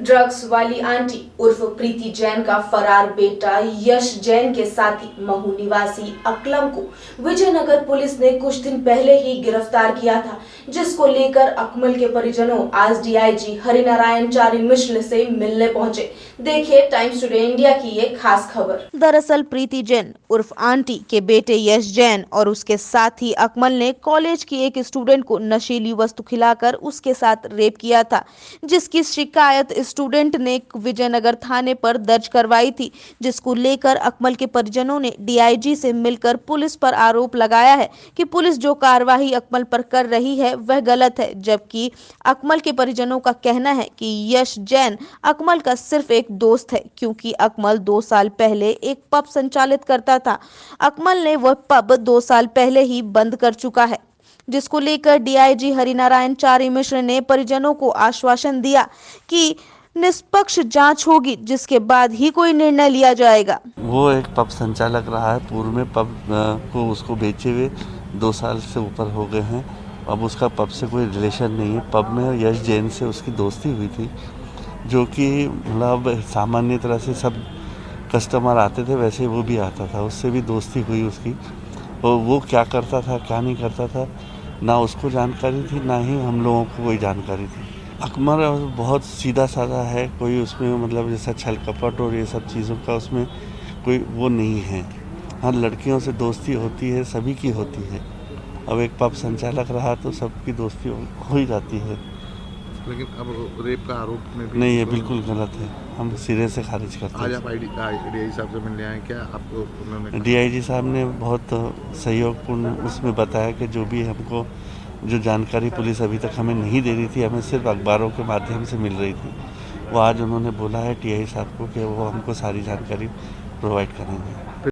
Drugs वाली aunty उर्फ प्रीति जैन का फरार बेटा यश जैन के साथी महू निवासी अकलम को विजयनगर पुलिस ने कुछ दिन पहले ही गिरफ्तार किया था, जिसको लेकर अकमल के परिजनों आज डीआईजी हरिनारायण चारी मिश्र से मिलने पहुंचे। देखिए टाइम्स टुडे इंडिया की ये खास खबर। दरअसल प्रीति जैन उर्फ आंटी के बेटे यश जैन और उसके साथी अकमल ने कॉलेज की एक स्टूडेंट को नशीली वस्तु खिलाकर उसके साथ रेप किया था, जिसकी शिकायत स्टूडेंट ने विजयनगर थाने पर दर्ज करवाई थी, जिसको लेकर अकमल के परिजनों ने डीआईजी से मिलकर पुलिस पर आरोप लगाया है कि पुलिस जो कार्रवाई अकमल पर कर रही है वह गलत है। जबकि अकमल के परिजनों का कहना है कि यश जैन अकमल का सिर्फ एक दोस्त है, क्योंकि अकमल 2 साल पहले एक पब संचालित करता था। अकमल ने वह पब 2 साल पहले ही बंद कर चुका है, जिसको लेकर डीआईजी हरिनारायण चारी मिश्र ने परिजनों को आश्वासन दिया कि निष्पक्ष जांच होगी, जिसके बाद ही कोई निर्णय लिया जाएगा। वो एक पब संचालक रहा है, पूर्व में पब को उसको बेचे हुए 2 साल से ऊपर हो गए हैं। अब उसका पब से कोई रिलेशन नहीं है। पब में यश जैन से उसकी दोस्ती हुई थी, जो कि मतलब सामान्य तरह से सब कस्टमर आते थे वैसे वो भी आता था, उससे भी दोस्ती हुई उसकी। और वो क्या करता था क्या नहीं करता था ना उसको जानकारी थी, ना ही हम लोगों को कोई जानकारी थी। अकमल बहुत सीधा साधा है, कोई उसमें मतलब जैसा छल कपट और ये सब चीज़ों का उसमें कोई वो नहीं है। हाँ, लड़कियों से दोस्ती होती है, सभी की होती है। अब एक पब संचालक रहा तो सबकी दोस्ती हो ही जाती है। लेकिन अब रेप का आरोप में भी नहीं, ये बिल्कुल गलत है, हम सिरे से खारिज करते हैं। आज आप डीआईजी साहब से मिलने आए, क्या आपको उन्होंने? डीआईजी साहब ने बहुत सहयोगपूर्ण उसमें बताया कि जो भी हमको जो जानकारी पुलिस अभी तक हमें नहीं दे रही थी, हमें सिर्फ अखबारों के माध्यम से मिल रही थी, वो आज उन्होंने बोला है टीआई साहब को कि वो हमको सारी जानकारी प्रोवाइड करेंगे।